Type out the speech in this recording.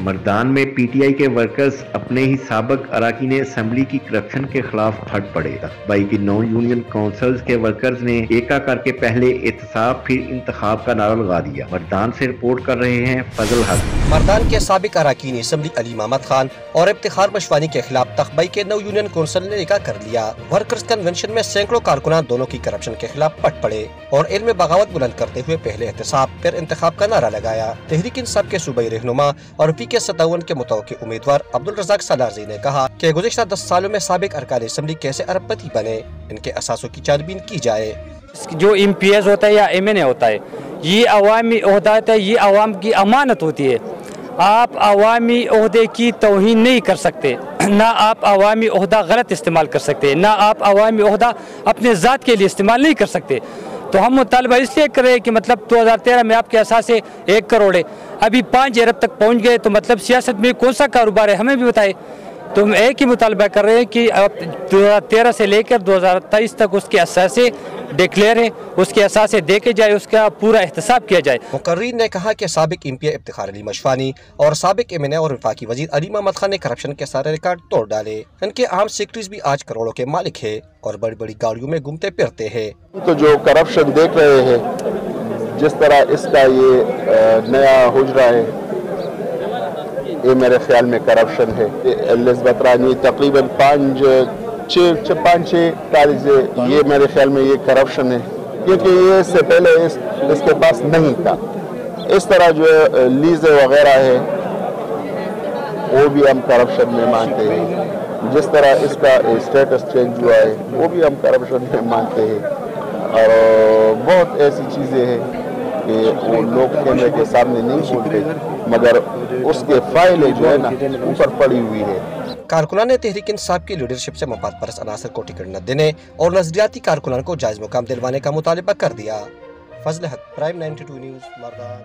مردان میں P T I کے workers اپنے ہی سابق اراکین اسمبلی کی کرپشن کے خلاف پھٹ پڑے۔ بائی کی 9 یونین کونسلز کے ورکرز نے ایکا کر کے پہلے احتساب پھر انتخاب کا نعرہ لگا دیا۔ مردان سے رپورٹ کر رہے ہیں فضل حق۔ مردان کے سابق اراکین اسمبلی علی محمد خان اور افتخار مشوانی کے خلاف تخبائی کے 9 یونین کونسل نے ایکا کر لیا۔ ورکرز کنونشن میں سینکڑوں کارکنان دونوں کی کرپشن کے خلاف پٹ پڑے اور علم بغاوت بلند کرتے ہوئے پہلے احتساب پھر انتخاب کا نعرہ لگایا۔ تحریک انصاف کے صوبائی رہنما اور پی کے 57 کے متوقع امیدوار عبدالرزاق سالارزی نے کہا کہ گزشتہ 10 سالوں میں سابق ارکان اسمبلی کیسے ارب پتی بنے، ان کے اثاثوں کی چھانبین کی جائے۔ جو ایم پی ایس ہوتا ہے یا ایم این اے ہوتا ہے، یہ عوامی عہدہ ہے، یہ عوام کی امانت ہوتی ہے۔ آپ عوامی عہدے کی توہین نہیں کر سکتے، نہ آپ عوامی عہدہ غلط استعمال کر سکتے، نہ آپ عوامی عہدہ اپنے ذات کے لیے استعمال نہیں کر سکتے۔ تو ہم مطالبہ اس لیے کر رہے ہیں کہ مطلب 2013 میں آپ کے اثاثے 1 کروڑ ہے، ابھی 5 ارب تک پہنچ گئے، تو مطلب سیاست میں کون سا کاروبار ہے ہمیں بھی بتائے۔ تو ہم ایک ہی مطالبہ کر رہے ہیں کہ 2013 سے لے کر 2023 تک اس کے اثاثے ڈکلیئر ہیں، اس کے اثاثے دیکھے جائے، اس کا پورا احتساب کیا جائے۔ مقررین نے کہا کہ سابق ایم پی افتخار علی مشوانی اور سابق ایم این اے اور وفاقی وزیر علی محمد خان نے کرپشن کے سارے ریکارڈ توڑ ڈالے۔ ان کے عام سیکرٹریز بھی آج کروڑوں کے مالک ہیں اور بڑی بڑی گاڑیوں میں گھومتے پھرتے ہیں۔ تو جو کرپشن دیکھ رہے ہیں، جس طرح اس کا یہ نیا حجرہ ہے، یہ میرے خیال میں کرپشن ہے۔ الزبتھ رانی تقریباً 5-6 تاریخ سے یہ میرے خیال میں یہ کرپشن ہے، کیونکہ یہ اس سے پہلے اس کے پاس نہیں تھا۔ اس طرح جو لیزیں وغیرہ ہے وہ بھی ہم کرپشن میں مانتے ہیں۔ جس طرح اس کا اسٹیٹس چینج ہوا ہے وہ بھی ہم کرپشن میں مانتے ہیں، اور بہت ایسی چیزیں ہیں کہ وہ لوگ کیمرے کے سامنے نہیں بولتے، مگر اس کے فائلیں جو ہے نا اوپر پڑی ہوئی ہے۔ کارکنان نے تحریک انصاف کی لیڈرشپ سے مفاد پرست عناصر کو ٹکٹ نہ دینے اور نظریاتی کارکنان کو جائز مقام دلوانے کا مطالبہ کر دیا۔ فضل حق، پرائم 92 نیوز، مردان۔